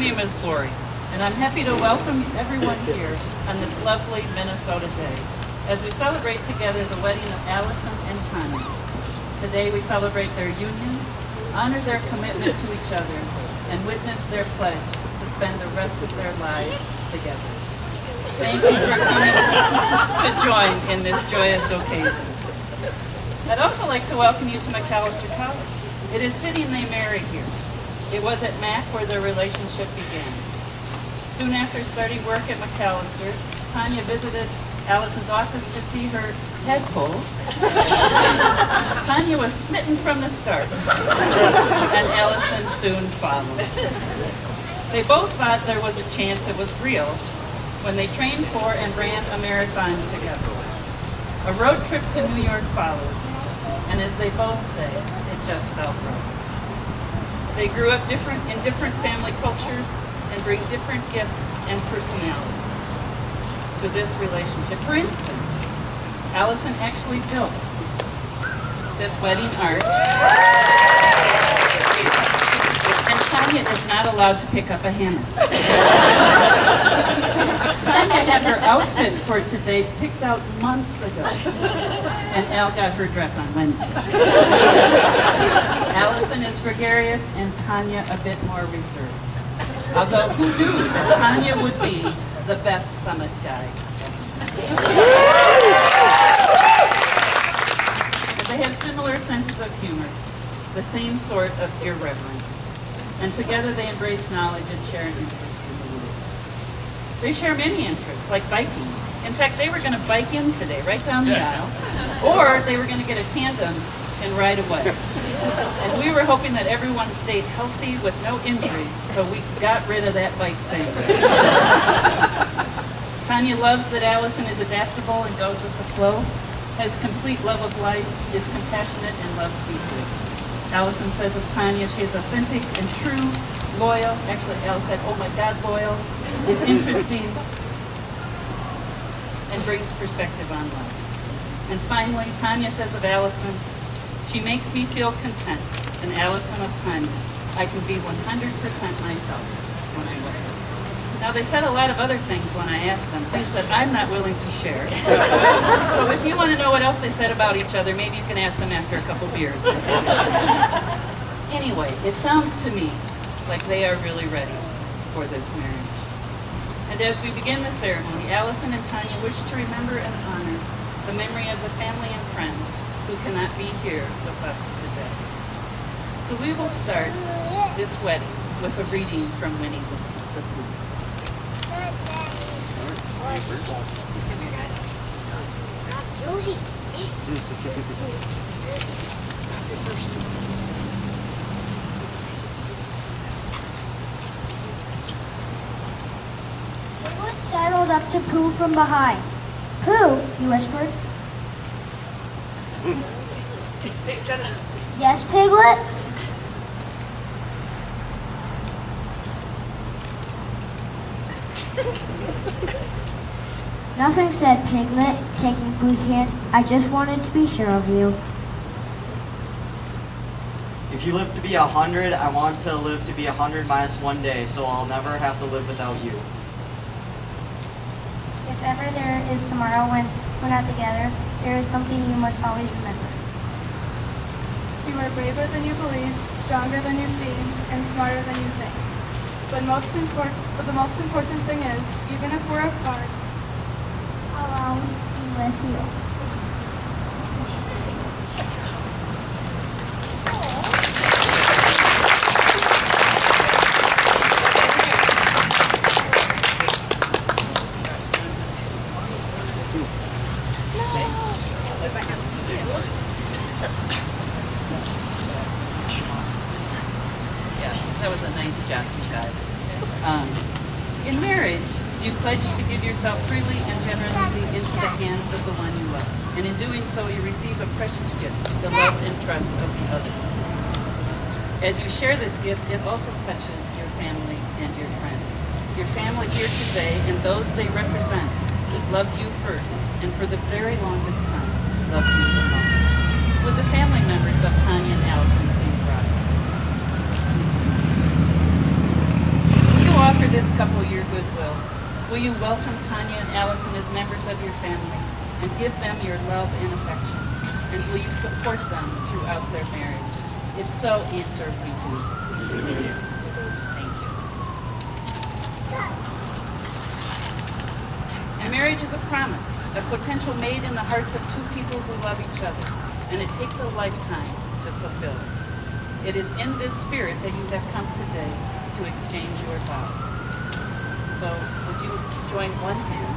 name is Lori, and I'm happy to welcome everyone here on this lovely Minnesota day as we celebrate together the wedding of Allison and Tanya. Today we celebrate their union, honor their commitment to each other, and witness their pledge to spend the rest of their lives together. Thank you for coming to join in this joyous occasion. I'd also like to welcome you to Macalester College. It is fitting they marry here. It was at Mac where their relationship began. Soon after starting work at Macalester, Tanya visited Allison's office to see her tadpoles. Tanya was smitten from the start, and Allison soon followed. They both thought there was a chance it was real when they trained for and ran a marathon together. A road trip to New York followed, and as they both say, it just felt right. They grew up in different family cultures and bring different gifts and personalities to this relationship. For instance, Allison actually built this wedding arch, and Tanya is not allowed to pick up a hammer. Tanya had her outfit for today picked out months ago, and Al got her dress on Wednesday. Allison is gregarious and Tanya a bit more reserved. Although who knew that Tanya would be the best summit guide. But they have similar senses of humor, the same sort of irreverence. And together they embrace knowledge and share an interest in the world. They share many interests, like biking. In fact, they were going to bike in today, right down the aisle, or they were going to get a tandem and ride away. And we were hoping that everyone stayed healthy with no injuries, so we got rid of that bike thing. Tanya loves that Allison is adaptable and goes with the flow, has complete love of life, is compassionate, and loves deeply. Allison says of Tanya, she is authentic and true, loyal. Actually, Al said, oh my God, loyal, is interesting, and brings perspective on life. And finally, Tanya says of Allison, she makes me feel content. And Allison of Tanya, I can be 100% myself when I'm with her. Now, they said a lot of other things when I asked them, things that I'm not willing to share. So if you want to know what else they said about each other, maybe you can ask them after a couple beers. Anyway, it sounds to me like they are really ready for this marriage. And as we begin the ceremony, Allison and Tanya wish to remember and honor the memory of the family and friends who cannot be here with us today. So we will start this wedding with a reading from Winnie the Pooh. Come here, guys. Rosie. Piglet sidled up to Pooh from behind. Pooh, he whispered. Yes, Piglet? Nothing, said Piglet, taking Pooh's hand. I just wanted to be sure of you. If you live to be 100, I want to live to be 100 minus 1 day, so I'll never have to live without you. If ever there is tomorrow when we're not together, there is something you must always remember. You are braver than you believe, stronger than you seem, and smarter than you think. But the most important thing is, even if we're apart, I'll always be with you. That was a nice job, you guys. In marriage, you pledge to give yourself freely and generously into the hands of the one you love. And in doing so, you receive a precious gift, the love and trust of the other. As you share this gift, it also touches your family and your friends. Your family here today and those they represent loved you first, and for the very longest time, loved you the most. Would the family members of Tanya and Allison please rise? You offer this couple your goodwill, will you welcome Tanya and Allison as members of your family and give them your love and affection? And will you support them throughout their marriage? If so, answer, we do. Thank you. And marriage is a promise, a potential made in the hearts of two people who love each other, and it takes a lifetime to fulfill it. It is in this spirit that you have come today to exchange your vows. So, would you join one hand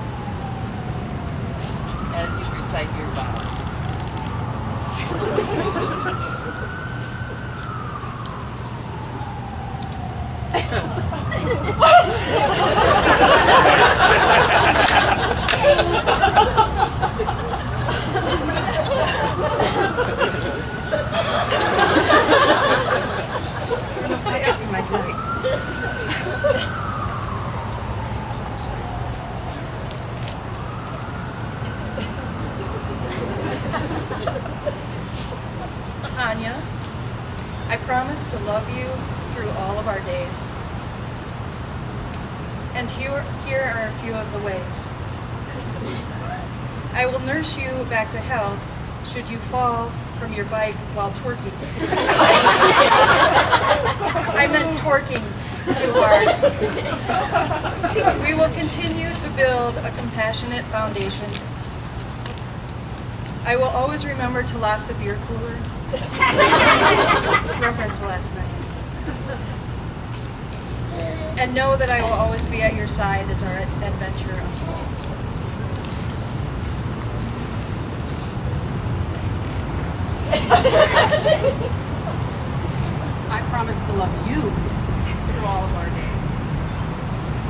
as you recite your vows? That's my voice. Tanya, I promise to love you through all of our days. And here are a few of the ways. I will nurse you back to health should you fall from your bike while twerking. I meant twerking too hard. We will continue to build a compassionate foundation. I will always remember to lock the beer cooler. Reference last night. And know that I will always be at your side as our adventure unfolds. I promise to love you through all of our days.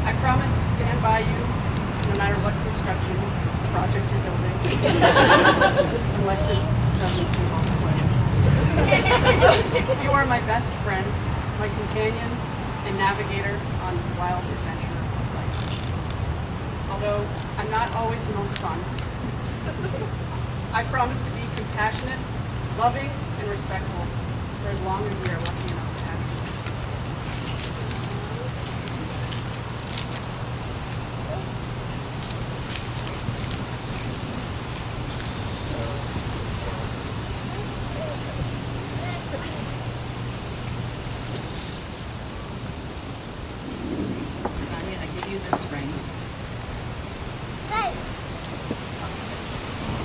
I promise to stand by you no matter what construction project you're building, unless it doesn't involve the You are my best friend, my companion, and navigator on this wild adventure of life. Although I'm not always the most fun, I promise to be compassionate, loving, and respectful for as long as we are lucky enough to have you. Tanya, I give you this ring.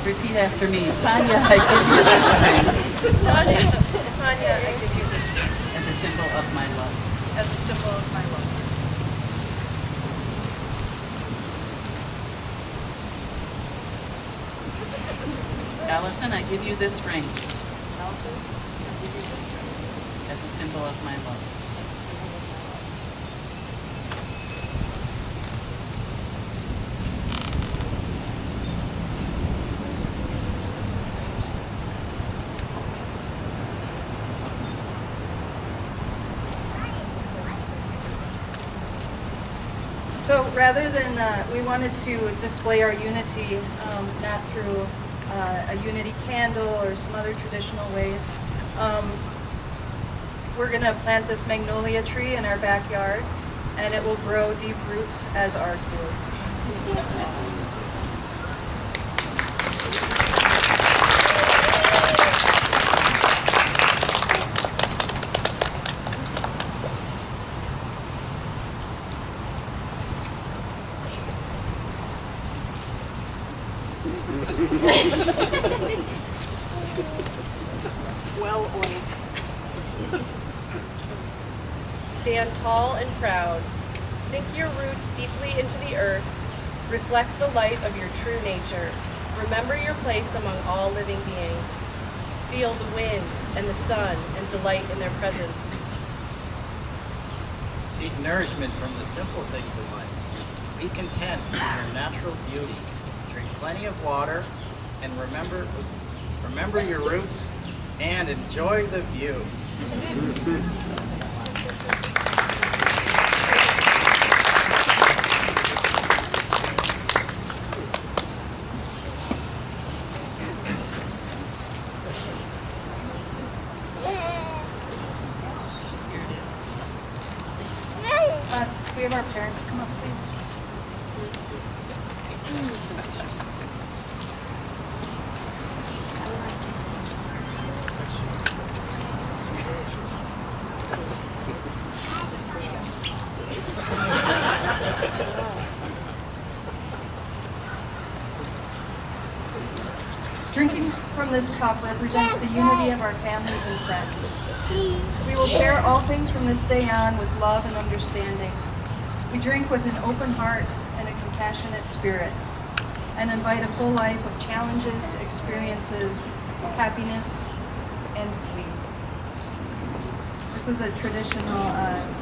Repeat after me. Tanya, I give you this ring Tanya, I give you this ring as a symbol of my love. as a symbol of my love. Allison, I give you this ring Allison, I give you this ring. as a symbol of my love. So rather than, we wanted to display our unity, not through a unity candle or some other traditional ways. We're going to plant this magnolia tree in our backyard, and it will grow deep roots as ours do. Well oiled. Stand tall and proud. Sink your roots deeply into the earth. Reflect the light of your true nature. Remember your place among all living beings. Feel the wind and the sun and delight in their presence. Seek nourishment from the simple things in life. Be content with your natural beauty. Drink plenty of water and remember your roots and enjoy the view. We we have our parents come up, please? Drinking from this cup represents the unity of our families and friends. We will share all things from this day on with love and understanding. We drink with an open heart and a compassionate spirit, and invite a full life of challenges, experiences, happiness, and glee. This is a traditional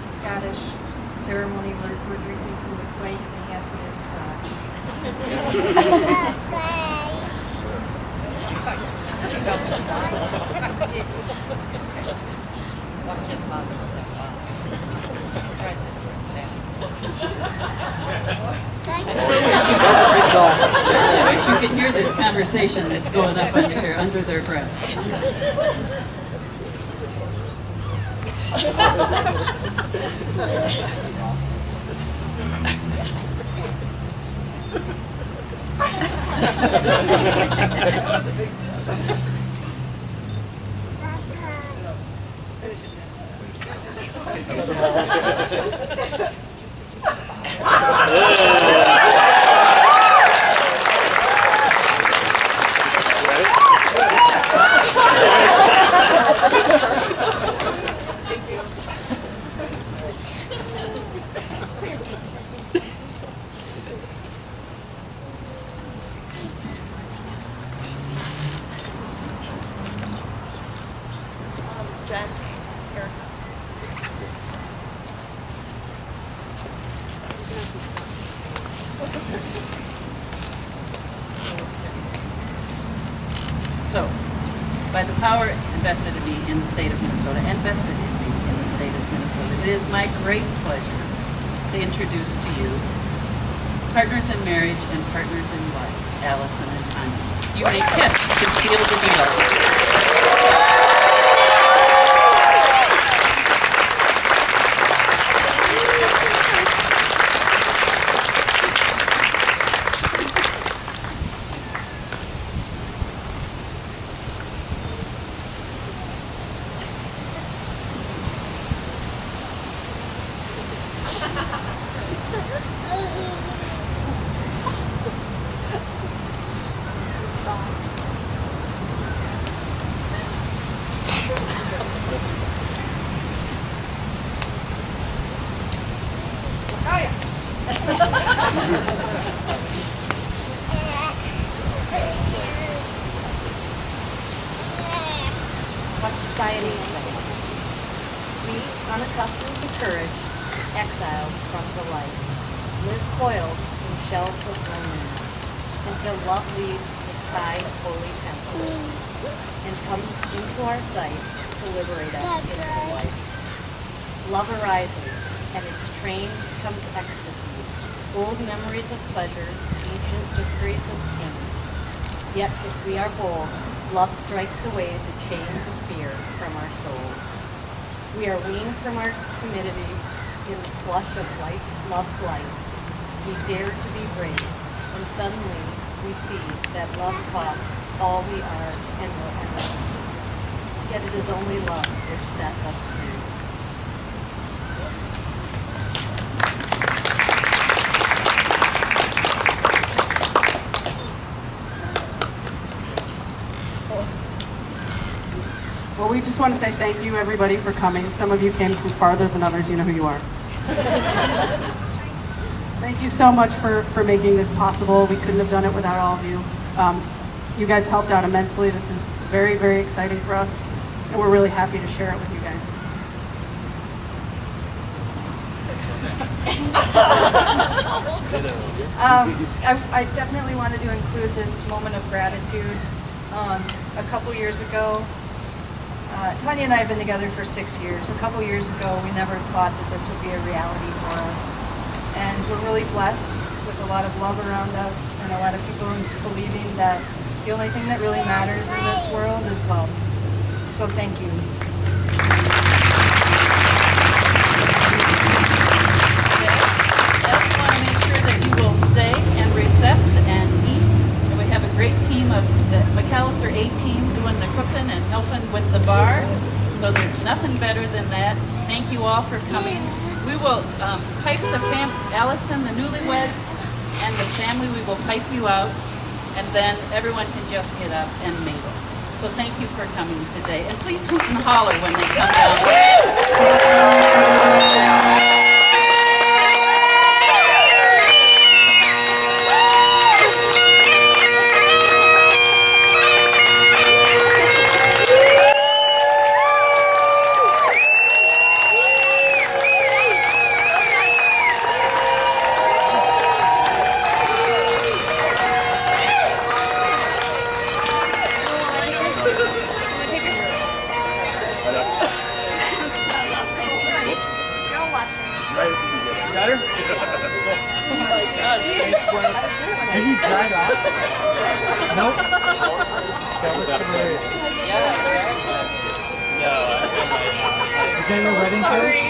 Scottish ceremony. We're drinking from the quaich, and yes, it is Scotch. I wish you could hear this conversation that's going up under their breaths. Jen, Erica. So, by the power invested in me in the state of Minnesota and vested in me in the state of Minnesota, it is my great pleasure to introduce to you partners in marriage and partners in life, Allison and Tanya. You may kiss to seal the deal. Touched by an angel. We, unaccustomed to courage, exiles from the light, live coiled in shells of loneliness until love leaves its high holy temple and comes into our sight to liberate us into the light. Love arises, and its train becomes ecstasies, old memories of pleasure, ancient mysteries of pain. Yet if we are bold, love strikes away the chains of fear from our souls. We are weaned from our timidity in the flush of love's light. We dare to be brave, and suddenly we see that love costs all we are and will ever be. Yet it is only love which sets us free. Well, we just want to say thank you, everybody, for coming. Some of you came from farther than others. You know who you are. Thank you so much for making this possible. We couldn't have done it without all of you. You guys helped out immensely. This is very, very exciting for us, and we're really happy to share it with you guys. I definitely wanted to include this moment of gratitude. A couple years ago, Tanya and I have been together for 6 years. A couple years ago, we never thought that this would be a reality for us. And we're really blessed with a lot of love around us and a lot of people believing that the only thing that really matters in this world is love. So thank you. Okay. will stay and recept and eat. And we have a great team of the McAllister A team doing the cooking and helping with the bar. So there's nothing better than that. Thank you all for coming. We will pipe the Allison, the newlyweds, and the family. We will pipe you out, and then everyone can just get up and mingle. So thank you for coming today, and please hoot and holler when they come down. Got her? Oh my God. Did he drive out? Nope. That was hilarious. Is that your wedding cake?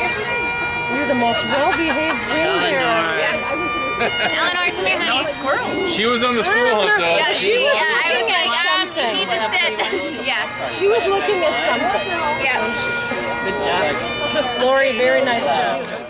You're the most well-behaved reindeer. Eleanor, come here, honey. No squirrel. She was on the squirrel hunt though. Yeah, I was like, you need to sit. Yeah. She was looking at something. Yeah. Good job. Lori, very nice job.